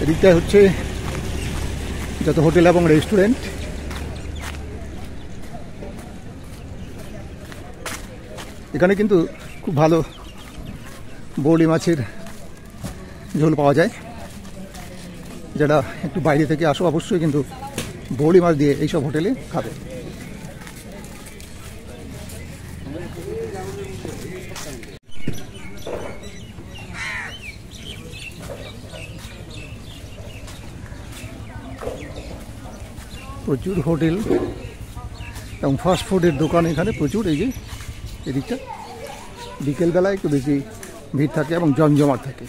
এদিকটা হচ্ছে যত হোটেল এবং রেস্টুরেন্ট। এখানে কিন্তু খুব ভালো বৌলি মাছের ঝোল পাওয়া যায়। যারা একটু বাইরে থেকে আসো অবশ্যই কিন্তু বৌলি মাছ দিয়ে এইসব হোটেলে খাবে। প্রচুর হোটেল এবং ফাস্ট ফুডের দোকান এখানে প্রচুর। এই যে এদিকটা বিকেলবেলায় একটু বেশি ভিড় থাকে এবং জমজমাট থাকে।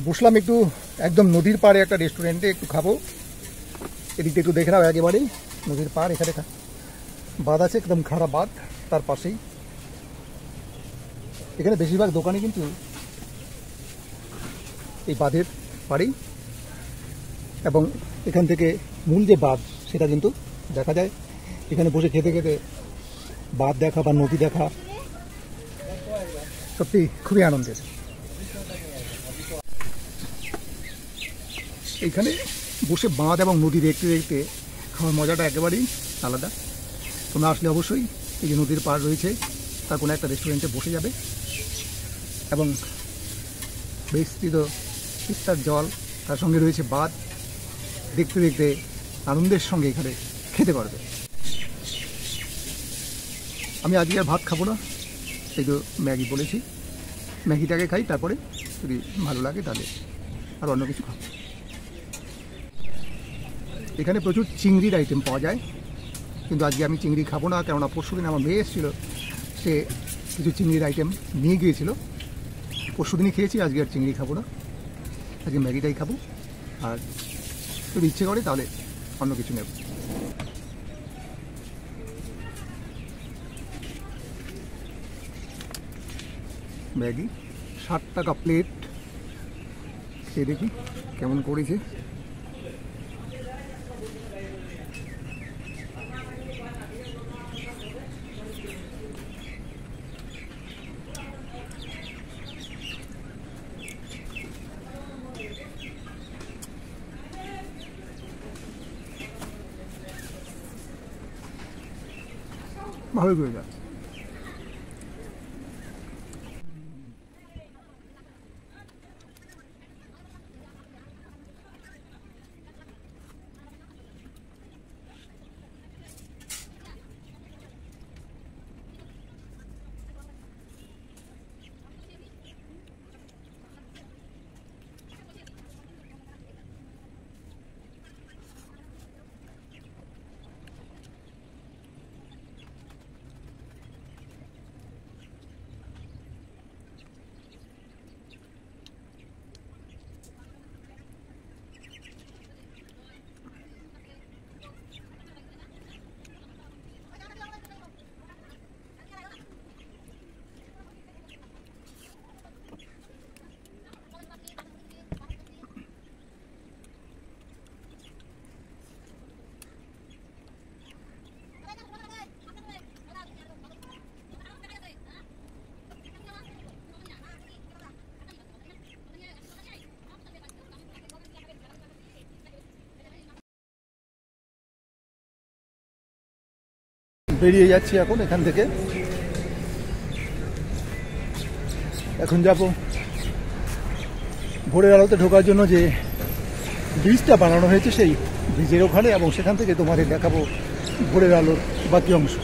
বসলাম একটু একদম নদীর পাড়ে একটা রেস্টুরেন্টে, একটু খাবো। এদিকটা একটু দেখে নাও, একেবারেই নদীর পাড়। এখানে বাঁধ আছে, একদম খাড়া বাঁধ, তার পাশেই। এখানে বেশিরভাগ দোকানে কিন্তু এই বাঁধের পাড়েই, এবং এখান থেকে মূল যে বাঁধ সেটা কিন্তু দেখা যায়। এখানে বসে খেতে খেতে বাঁধ দেখা বা নদী দেখা সত্যি খুবই আনন্দের। এইখানে বসে বাঁধ এবং নদী দেখতে দেখতে খাওয়ার মজাটা একেবারেই আলাদা। তোমরা আসলে অবশ্যই এই যে নদীর পাড় রয়েছে তার কোনো একটা রেস্টুরেন্টে বসে যাবে এবং বিস্তৃত তিস্তার জল, তার সঙ্গে রয়েছে বাঁধ, দেখতে দেখতে আনন্দের সঙ্গে এখানে খেতে পারবে। আমি আজকে আর ভাত খাবো না, এই তো ম্যাগি বলেছি, ম্যাগিটাকে খাই, তারপরে যদি ভালো লাগে তাহলে আর অন্য কিছু খাবো। এখানে প্রচুর চিংড়ির আইটেম পাওয়া যায়, কিন্তু আজকে আমি চিংড়ি খাবো না, কেননা পরশুদিন আমার মেয়ে এসেছিলো, সে কিছু চিংড়ির আইটেম নিয়ে গিয়েছিল। পরশুদিনই খেয়েছি, আজকে আর চিংড়ি খাবো না, আজকে ম্যাগিটাই খাবো। আর যদি ইচ্ছে করে তাহলে অন্য কিছু নেব। ম্যাগি 60 টাকা প্লেট। খেয়ে দেখি কেমন করেছে। ভালোই করে যায়। বেরিয়ে যাচ্ছি এখন এখান থেকে। এখন যাব ভোরের আলোতে ঢোকার জন্য যে ব্রিজটা বানানো হয়েছে সেই ব্রিজের ওখানে, এবং সেখান থেকে তোমাদের দেখাবো ভোরের আলোর বাকি অংশ।